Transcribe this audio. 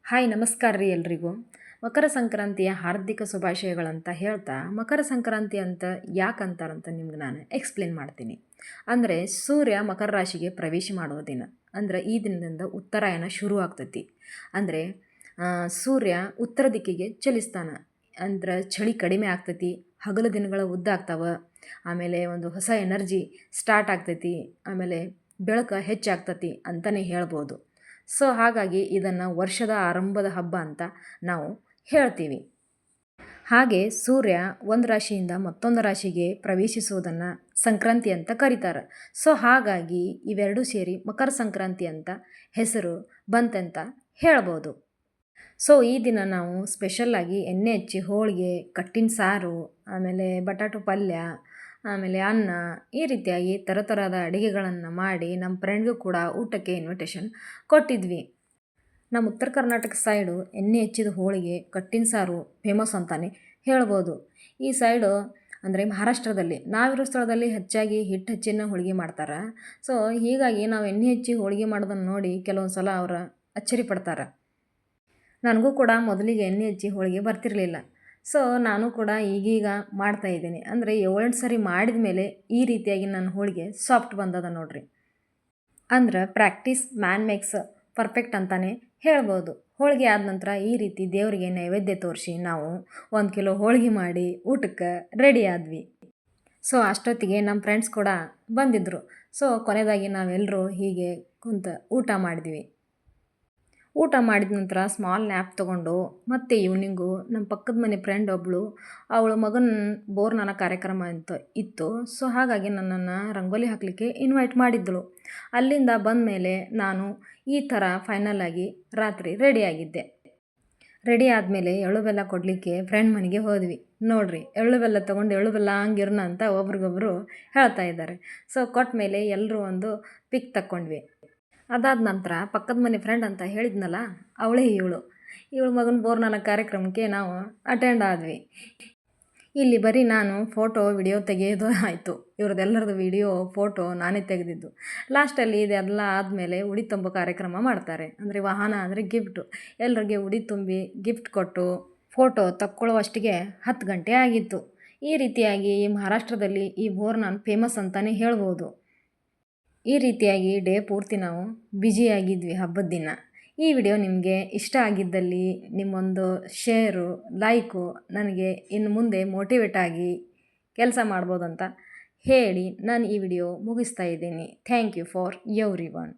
Hi ನಮಸ್ಕಾರ ರೀ ಎಲ್ರಿಗೂ. ಮಕರ ಸಂಕ್ರಾಂತಿಯ ಹಾರ್ದಿಕ ಶುಭಾಶಯಗಳಂತ ಹೇಳ್ತಾ, ಮಕರ ಸಂಕ್ರಾಂತಿ ಅಂತ ಯಾಕೆ ಅಂತಾರಂತ ನಿಮ್ಗೆ ನಾನು ಎಕ್ಸ್ಪ್ಲೇನ್ ಮಾಡ್ತೀನಿ. ಅಂದರೆ ಸೂರ್ಯ ಮಕರ ರಾಶಿಗೆ ಪ್ರವೇಶ ಮಾಡುವ ದಿನ. ಅಂದರೆ ಈ ದಿನದಿಂದ ಉತ್ತರಾಯಣ ಶುರು ಆಗ್ತೈತಿ. ಅಂದರೆ ಸೂರ್ಯ ಉತ್ತರ ದಿಕ್ಕಿಗೆ ಚಲಿಸ್ತಾನೆ. ಅಂದ್ರೆ ಚಳಿ ಕಡಿಮೆ ಆಗ್ತೈತಿ, ಹಗಲು ದಿನಗಳ ಉದ್ದ ಆಗ್ತಾವೆ, ಆಮೇಲೆ ಒಂದು ಹೊಸ ಎನರ್ಜಿ ಸ್ಟಾರ್ಟ್ ಆಗ್ತೈತಿ, ಆಮೇಲೆ ಬೆಳಕು ಹೆಚ್ಚಾಗ್ತೈತಿ ಅಂತಲೇ ಹೇಳ್ಬೋದು. ಸೊ ಹಾಗಾಗಿ ಇದನ್ನು ವರ್ಷದ ಆರಂಭದ ಹಬ್ಬ ಅಂತ ನಾವು ಹೇಳ್ತೀವಿ. ಹಾಗೆ ಸೂರ್ಯ ಒಂದು ರಾಶಿಯಿಂದ ಮತ್ತೊಂದು ರಾಶಿಗೆ ಪ್ರವೇಶಿಸುವುದನ್ನು ಸಂಕ್ರಾಂತಿ ಅಂತ ಕರೀತಾರೆ. ಸೊ ಹಾಗಾಗಿ ಇವೆರಡೂ ಸೇರಿ ಮಕರ ಸಂಕ್ರಾಂತಿ ಅಂತ ಹೆಸರು ಬಂತಂತ ಹೇಳ್ಬೋದು. ಸೊ ಈ ದಿನ ನಾವು ಸ್ಪೆಷಲ್ಲಾಗಿ ಎಣ್ಣೆ ಹಚ್ಚಿ ಹೋಳಿಗೆ, ಕಟ್ಟಿನ ಸಾರು, ಆಮೇಲೆ ಬಟಾಟು ಪಲ್ಯ, ಆಮೇಲೆ ಅನ್ನ, ಈ ರೀತಿಯಾಗಿ ಥರದ ಅಡುಗೆಗಳನ್ನು ಮಾಡಿ ನಮ್ಮ ಫ್ರೆಂಡ್ಗೂ ಕೂಡ ಊಟಕ್ಕೆ ಇನ್ವಿಟೇಷನ್ ಕೊಟ್ಟಿದ್ವಿ. ನಮ್ಮ ಉತ್ತರ ಕರ್ನಾಟಕ ಸೈಡು ಎಣ್ಣೆ ಹೆಚ್ಚಿದ ಹೋಳಿಗೆ, ಕಟ್ಟಿನ ಸಾರು ಫೇಮಸ್ ಅಂತಲೇ ಹೇಳ್ಬೋದು. ಈ ಸೈಡು ಅಂದರೆ ಮಹಾರಾಷ್ಟ್ರದಲ್ಲಿ, ನಾವಿರೋ ಸ್ಥಳದಲ್ಲಿ ಹೆಚ್ಚಾಗಿ ಹಿಟ್ಟು ಹಚ್ಚಿನ ಹೋಳಿಗೆ ಮಾಡ್ತಾರೆ. ಸೊ ಹೀಗಾಗಿ ನಾವು ಎಣ್ಣೆ ಹಚ್ಚಿ ಹೋಳಿಗೆ ಮಾಡೋದನ್ನು ನೋಡಿ ಕೆಲವೊಂದು ಸಲ ಅವ್ರು ಅಚ್ಚರಿ ಪಡ್ತಾರೆ. ನನಗೂ ಕೂಡ ಮೊದಲಿಗೆ ಎಣ್ಣೆ ಹಚ್ಚಿ ಹೋಳಿಗೆ ಬರ್ತಿರಲಿಲ್ಲ. ಸೊ ನಾನು ಕೂಡ ಈಗೀಗ ಮಾಡ್ತಾಯಿದ್ದೀನಿ. ಅಂದರೆ 7 ಸರಿ ಮಾಡಿದ ಮೇಲೆ ಈ ರೀತಿಯಾಗಿ ನನ್ನ ಹೋಳಿಗೆ ಸಾಫ್ಟ್ ಬಂದದ ನೋಡ್ರಿ. ಅಂದ್ರೆ ಪ್ರಾಕ್ಟೀಸ್ ಮ್ಯಾನ್ ಮೇಕ್ಸ್ ಪರ್ಫೆಕ್ಟ್ ಅಂತಲೇ ಹೇಳ್ಬೋದು. ಹೋಳಿಗೆ ಆದ ನಂತರ ಈ ರೀತಿ ದೇವರಿಗೆ ನೈವೇದ್ಯ ತೋರಿಸಿ ನಾವು 1 ಕಿಲೋ ಹೋಳಿಗೆ ಮಾಡಿ ಊಟಕ್ಕೆ ರೆಡಿ ಆದ್ವಿ. ಸೊ ಅಷ್ಟೊತ್ತಿಗೆ ನಮ್ಮ ಫ್ರೆಂಡ್ಸ್ ಕೂಡ ಬಂದಿದ್ದರು. ಸೊ ಕೊನೆಯದಾಗಿ ನಾವೆಲ್ಲರೂ ಹೀಗೆ ಕುಂತು ಊಟ ಮಾಡಿದ್ವಿ. ಊಟ ಮಾಡಿದ ನಂತರ ಸ್ಮಾಲ್ ನ್ಯಾಪ್ ತೊಗೊಂಡು ಮತ್ತೆ ಈವ್ನಿಂಗು ನಮ್ಮ ಪಕ್ಕದ ಮನೆ ಫ್ರೆಂಡ್ ಒಬ್ಬಳು, ಅವಳ ಮಗನ ಬೋರ್ನಾನ ಕಾರ್ಯಕ್ರಮ ಅಂತ ಇತ್ತು. ಸೊ ಹಾಗಾಗಿ ನನ್ನನ್ನು ರಂಗೋಲಿ ಹಾಕಲಿಕ್ಕೆ ಇನ್ವೈಟ್ ಮಾಡಿದ್ದಳು. ಅಲ್ಲಿಂದ ಬಂದ ಮೇಲೆ ನಾನು ಈ ಥರ ಫೈನಲಾಗಿ ರಾತ್ರಿ ರೆಡಿಯಾಗಿದ್ದೆ. ರೆಡಿ ಆದಮೇಲೆ ಎಳ್ಳು ಬೆಲ್ಲ ಕೊಡಲಿಕ್ಕೆ ಫ್ರೆಂಡ್ ಮನೆಗೆ ಹೋದ್ವಿ. ನೋಡಿರಿ, ಎಳ್ಳು ಬೆಲ್ಲ ತೊಗೊಂಡು ಎಳ್ಳು ಬೆಲ್ಲ ಹಂಗಿರ್ನ ಅಂತ ಒಬ್ರಿಗೊಬ್ರು ಹೇಳ್ತಾ ಇದ್ದಾರೆ. ಸೊ ಕೊಟ್ಟ ಮೇಲೆ ಎಲ್ಲರೂ ಒಂದು ಪಿಕ್ ತಕ್ಕೊಂಡ್ವಿ. ಅದಾದ ನಂತರ ಪಕ್ಕದ ಮನೆ ಫ್ರೆಂಡ್ ಅಂತ ಹೇಳಿದ್ನಲ್ಲ, ಅವಳೇ ಇವಳು ಮಗನ ಬೋರ್ನಾನ ಕಾರ್ಯಕ್ರಮಕ್ಕೆ ನಾವು ಅಟೆಂಡ್ ಆದ್ವಿ. ಇಲ್ಲಿ ಬರೀ ನಾನು ಫೋಟೋ ವಿಡಿಯೋ ತೆಗೆಯೋದು ಆಯಿತು. ಇವ್ರದ್ದೆಲ್ಲರದ್ದು ವಿಡಿಯೋ ಫೋಟೋ ನಾನೇ ತೆಗೆದಿದ್ದು. ಲಾಸ್ಟಲ್ಲಿ ಇದೆಲ್ಲ ಆದಮೇಲೆ ಉಡಿ ತುಂಬೋ ಕಾರ್ಯಕ್ರಮ ಮಾಡ್ತಾರೆ. ಅಂದರೆ ವಾಹನ ಅಂದರೆ ಗಿಫ್ಟು, ಎಲ್ಲರಿಗೆ ಉಡಿ ತುಂಬಿ ಗಿಫ್ಟ್ ಕೊಟ್ಟು ಫೋಟೋ ತಕ್ಕೊಳ್ಳುವಷ್ಟಿಗೆ 10 ಗಂಟೆ ಆಗಿತ್ತು. ಈ ರೀತಿಯಾಗಿ ಈ ಮಹಾರಾಷ್ಟ್ರದಲ್ಲಿ ಈ ಬೋರ್ನಾನ್ ಫೇಮಸ್ ಅಂತಲೇ ಹೇಳ್ಬೋದು. ಈ ರೀತಿಯಾಗಿ ಡೇ ಪೂರ್ತಿ ನಾವು ಬ್ಯುಸಿಯಾಗಿದ್ವಿ ಹಬ್ಬದ ದಿನ. ಈ ವಿಡಿಯೋ ನಿಮಗೆ ಇಷ್ಟ ಆಗಿದ್ದಲ್ಲಿ ನಿಮ್ಮೊಂದು ಶೇರು, ಲೈಕು ನನಗೆ ಇನ್ನು ಮುಂದೆ ಮೋಟಿವೇಟ್ ಆಗಿ ಕೆಲಸ ಮಾಡ್ಬೋದಂತ ಹೇಳಿ ನಾನು ಈ ವಿಡಿಯೋ ಮುಗಿಸ್ತಾ ಇದ್ದೀನಿ. Thank you for everyone.